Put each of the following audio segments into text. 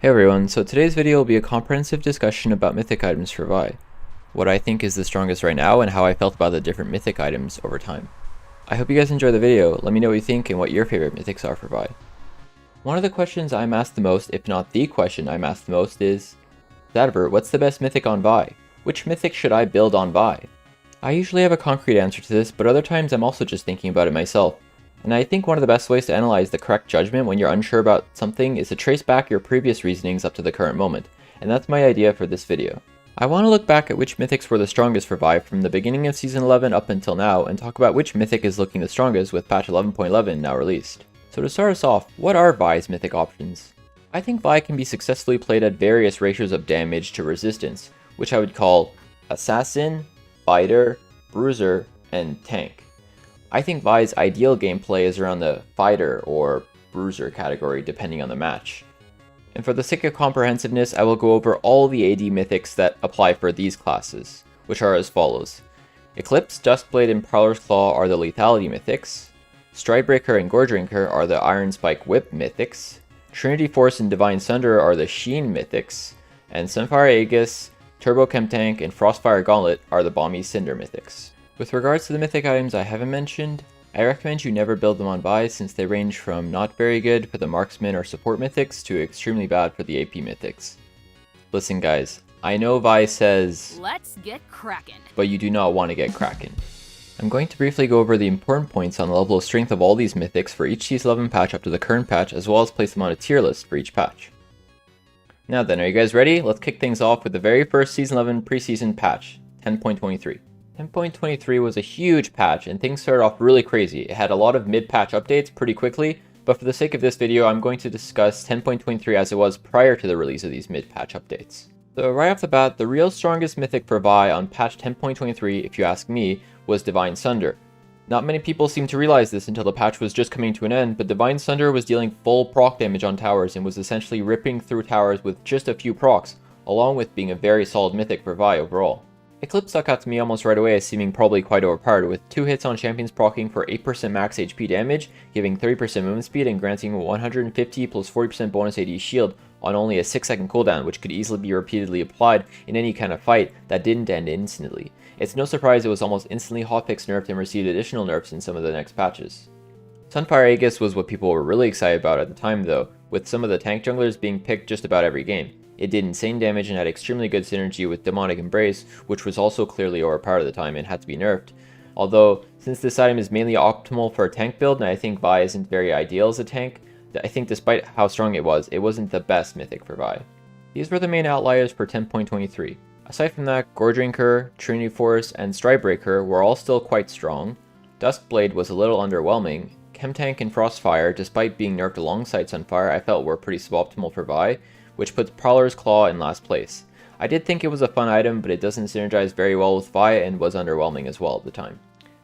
Hey everyone, so today's video will be a comprehensive discussion about mythic items for Vi, what I think is the strongest right now, and how I felt about the different mythic items over time. I hope you guys enjoy the video. Let me know what you think and what your favorite mythics are for Vi. One of the questions I'm asked the most, if not the question I'm asked the most, is Zativert, what's the best mythic on Vi? Which mythic should I build on Vi? I usually have a concrete answer to this, but other times I'm also just thinking about it myself. And I think one of the best ways to analyze the correct judgment when you're unsure about something is to trace back your previous reasonings up to the current moment, and that's my idea for this video. I want to look back at which mythics were the strongest for Vi from the beginning of Season 11 up until now, and talk about which mythic is looking the strongest with patch 11.11 now released. So to start us off, what are Vi's mythic options? I think Vi can be successfully played at various ratios of damage to resistance, which I would call Assassin, Fighter, Bruiser, and Tank. I think Vi's ideal gameplay is around the Fighter or Bruiser category depending on the match. And for the sake of comprehensiveness, I will go over all the AD mythics that apply for these classes, which are as follows. Eclipse, Duskblade, and Prowler's Claw are the Lethality mythics. Stridebreaker and Goredrinker are the Iron Spike Whip mythics. Trinity Force and Divine Sunderer are the Sheen mythics. And Sunfire Aegis, Turbo Chem Tank, and Frostfire Gauntlet are the Balmy Cinder mythics. With regards to the mythic items I haven't mentioned, I recommend you never build them on Vi since they range from not very good for the marksman or support mythics to extremely bad for the AP mythics. Listen guys, I know Vi says, "Let's get crackin'," but you do not want to get crackin'. I'm going to briefly go over the important points on the level of strength of all these mythics for each Season 11 patch up to the current patch, as well as place them on a tier list for each patch. Now then, are you guys ready? Let's kick things off with the very first Season 11 preseason patch, 10.23. 10.23 was a huge patch and things started off really crazy. It had a lot of mid-patch updates pretty quickly, but for the sake of this video, I'm going to discuss 10.23 as it was prior to the release of these mid-patch updates. So right off the bat, the real strongest mythic for Vi on patch 10.23, if you ask me, was Divine Sunderer. Not many people seem to realize this until the patch was just coming to an end, but Divine Sunderer was dealing full proc damage on towers and was essentially ripping through towers with just a few procs, along with being a very solid mythic for Vi overall. Eclipse stuck out to me almost right away as seeming probably quite overpowered, with 2 hits on champions proccing for 8% max HP damage, giving 30% movement speed and granting 150 plus 40% bonus AD shield on only a 6-second cooldown, which could easily be repeatedly applied in any kind of fight that didn't end instantly. It's no surprise it was almost instantly hotfix nerfed and received additional nerfs in some of the next patches. Sunfire Aegis was what people were really excited about at the time though, with some of the tank junglers being picked just about every game. It did insane damage and had extremely good synergy with Demonic Embrace, which was also clearly overpowered at the time and had to be nerfed. Although, since this item is mainly optimal for a tank build, and I think Vi isn't very ideal as a tank, I think despite how strong it wasn't the best mythic for Vi. These were the main outliers for 10.23. Aside from that, Goredrinker, Trinity Force, and Stridebreaker were all still quite strong. Duskblade was a little underwhelming. Chemtank and Frostfire, despite being nerfed alongside Sunfire, I felt were pretty suboptimal for Vi, which puts Prowler's Claw in last place. I did think it was a fun item, but it doesn't synergize very well with Vi and was underwhelming as well at the time.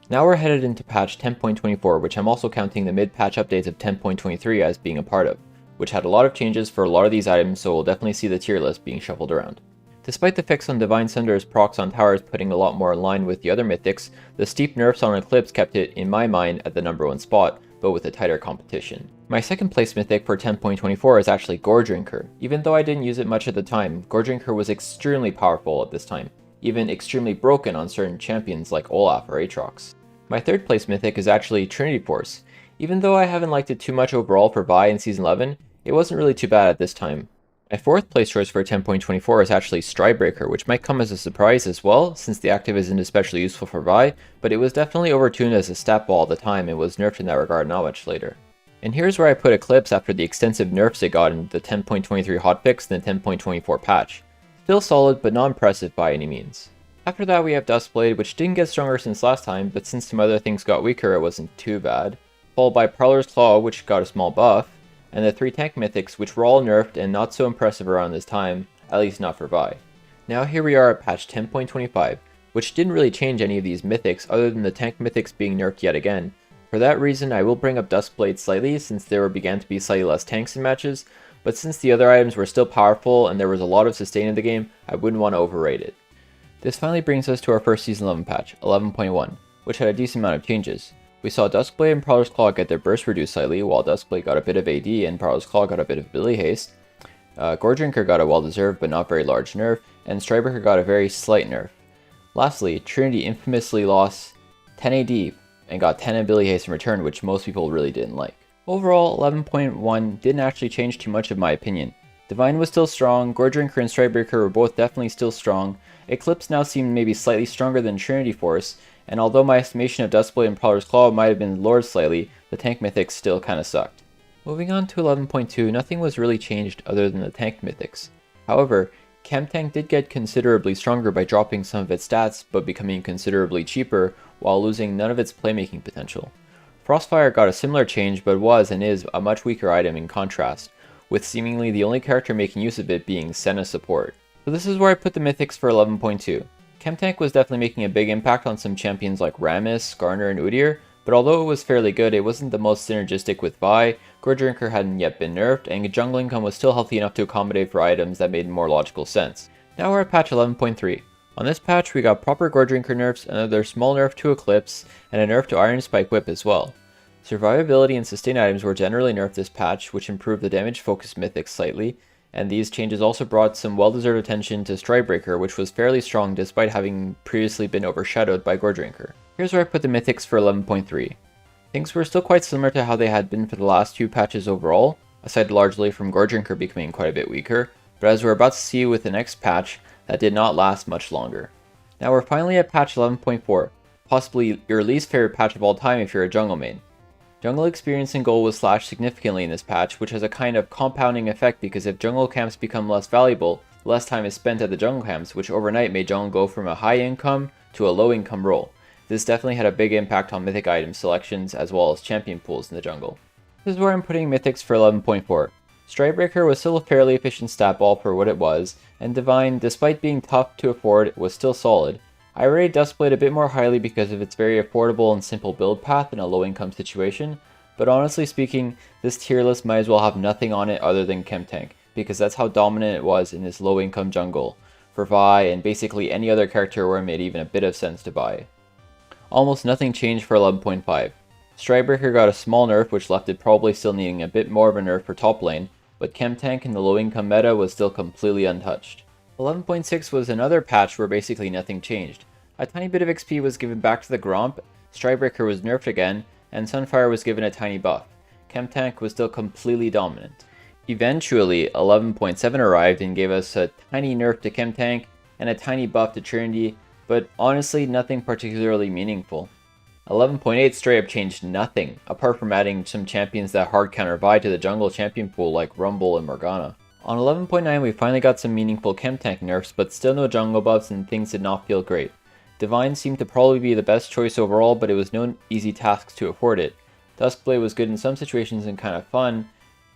Now we're headed into patch 10.24, which I'm also counting the mid-patch updates of 10.23 as being a part of, which had a lot of changes for a lot of these items, so we'll definitely see the tier list being shuffled around. Despite the fix on Divine Sunderer's procs on towers putting a lot more in line with the other mythics, the steep nerfs on Eclipse kept it, in my mind, at the number 1 spot, but with a tighter competition. My second place mythic for 10.24 is actually Goredrinker. Even though I didn't use it much at the time, Goredrinker was extremely powerful at this time, even extremely broken on certain champions like Olaf or Aatrox. My third place mythic is actually Trinity Force. Even though I haven't liked it too much overall for Vi in Season 11, it wasn't really too bad at this time. My fourth place choice for 10.24 is actually Stridebreaker, which might come as a surprise as well, since the active isn't especially useful for Vi, but it was definitely overtuned as a stat ball at the time and was nerfed in that regard not much later. And here's where I put Eclipse after the extensive nerfs it got in the 10.23 hotfix and the 10.24 patch. Still solid, but not impressive by any means. After that we have Duskblade, which didn't get stronger since last time, but since some other things got weaker it wasn't too bad. Followed by Prowler's Claw, which got a small buff, and the 3 tank mythics, which were all nerfed and not so impressive around this time, at least not for Vi. Now here we are at patch 10.25, which didn't really change any of these mythics other than the tank mythics being nerfed yet again. For that reason I will bring up Duskblade slightly since there began to be slightly less tanks in matches, but since the other items were still powerful and there was a lot of sustain in the game, I wouldn't want to overrate it. This finally brings us to our first Season 11 patch, 11.1, which had a decent amount of changes. We saw Duskblade and Prowler's Claw get their burst reduced slightly, while Duskblade got a bit of AD and Prowler's Claw got a bit of ability haste. Goredrinker got a well-deserved but not very large nerf, and Strybreaker got a very slight nerf. Lastly, Trinity infamously lost 10 AD and got 10 ability haste in return, which most people really didn't like. Overall, 11.1 didn't actually change too much in my opinion. Divine was still strong, Goredrinker and Strybreaker were both definitely still strong, Eclipse now seemed maybe slightly stronger than Trinity Force, and although my estimation of Duskblade and Prowler's Claw might have been lowered slightly, the tank mythics still kinda sucked. Moving on to 11.2, nothing was really changed other than the tank mythics. However, Chemtank did get considerably stronger by dropping some of its stats but becoming considerably cheaper while losing none of its playmaking potential. Frostfire got a similar change but was and is a much weaker item in contrast, with seemingly the only character making use of it being Senna support. So this is where I put the mythics for 11.2. Chemtank was definitely making a big impact on some champions like Rammus, Garner, and Udyr, but although it was fairly good, it wasn't the most synergistic with Vi, Goredrinker hadn't yet been nerfed, and Jungle Income was still healthy enough to accommodate for items that made more logical sense. Now we're at patch 11.3. On this patch, we got proper Goredrinker nerfs, another small nerf to Eclipse, and a nerf to Iron Spike Whip as well. Survivability and sustain items were generally nerfed this patch, which improved the damage-focused mythics slightly, and these changes also brought some well-deserved attention to Strybreaker, which was fairly strong despite having previously been overshadowed by Goredrinker. Here's where I put the mythics for 11.3. Things were still quite similar to how they had been for the last two patches overall, aside largely from Goredrinker becoming quite a bit weaker, but as we're about to see with the next patch, that did not last much longer. Now we're finally at patch 11.4, possibly your least favorite patch of all time if you're a jungle main. Jungle experience and gold was slashed significantly in this patch, which has a kind of compounding effect because if jungle camps become less valuable, less time is spent at the jungle camps, which overnight made jungle go from a high income to a low income role. This definitely had a big impact on mythic item selections as well as champion pools in the jungle. This is where I'm putting mythics for 11.4. Strybreaker was still a fairly efficient stat ball for what it was, and Divine, despite being tough to afford, was still solid. I rated Duskblade a bit more highly because of its very affordable and simple build path in a low income situation, but honestly speaking, this tier list might as well have nothing on it other than Chemtank, because that's how dominant it was in this low income jungle, for Vi and basically any other character where it made even a bit of sense to buy. Almost nothing changed for 11.5. Strybreaker got a small nerf which left it probably still needing a bit more of a nerf for top lane, but Chemtank in the low income meta was still completely untouched. 11.6 was another patch where basically nothing changed. A tiny bit of XP was given back to the Gromp, Strybreaker was nerfed again, and Sunfire was given a tiny buff. Chemtank was still completely dominant. Eventually, 11.7 arrived and gave us a tiny nerf to Chemtank and a tiny buff to Trinity, but honestly nothing particularly meaningful. 11.8 straight up changed nothing, apart from adding some champions that hard counter Vi to the jungle champion pool like Rumble and Morgana. On 11.9 we finally got some meaningful Chemtank nerfs, but still no jungle buffs and things did not feel great. Divine seemed to probably be the best choice overall, but it was no easy task to afford it. Duskblade was good in some situations and kind of fun.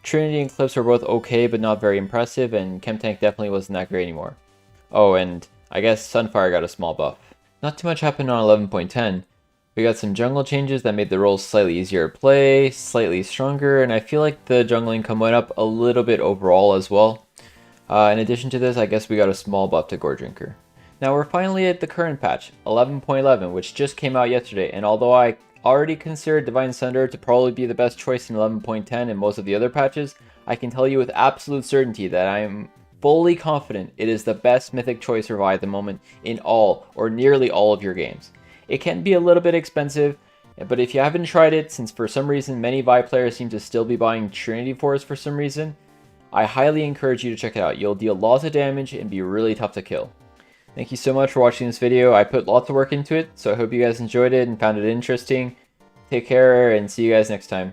Trinity and Eclipse were both okay but not very impressive, and Chemtank definitely wasn't that great anymore. Oh, and I guess Sunfire got a small buff. Not too much happened on 11.10. We got some jungle changes that made the roles slightly easier to play, slightly stronger, and I feel like the jungle income went up a little bit overall as well. In addition to this, I guess we got a small buff to Goredrinker. Now we're finally at the current patch, 11.11, which just came out yesterday, and although I already considered Divine Sunderer to probably be the best choice in 11.10 and most of the other patches, I can tell you with absolute certainty that I am fully confident it is the best mythic choice for Vi at the moment in all, or nearly all of your games. It can be a little bit expensive, but if you haven't tried it, since for some reason many Vi players seem to still be buying Trinity Force for some reason, I highly encourage you to check it out. You'll deal lots of damage and be really tough to kill. Thank you so much for watching this video. I put lots of work into it, so I hope you guys enjoyed it and found it interesting. Take care and see you guys next time.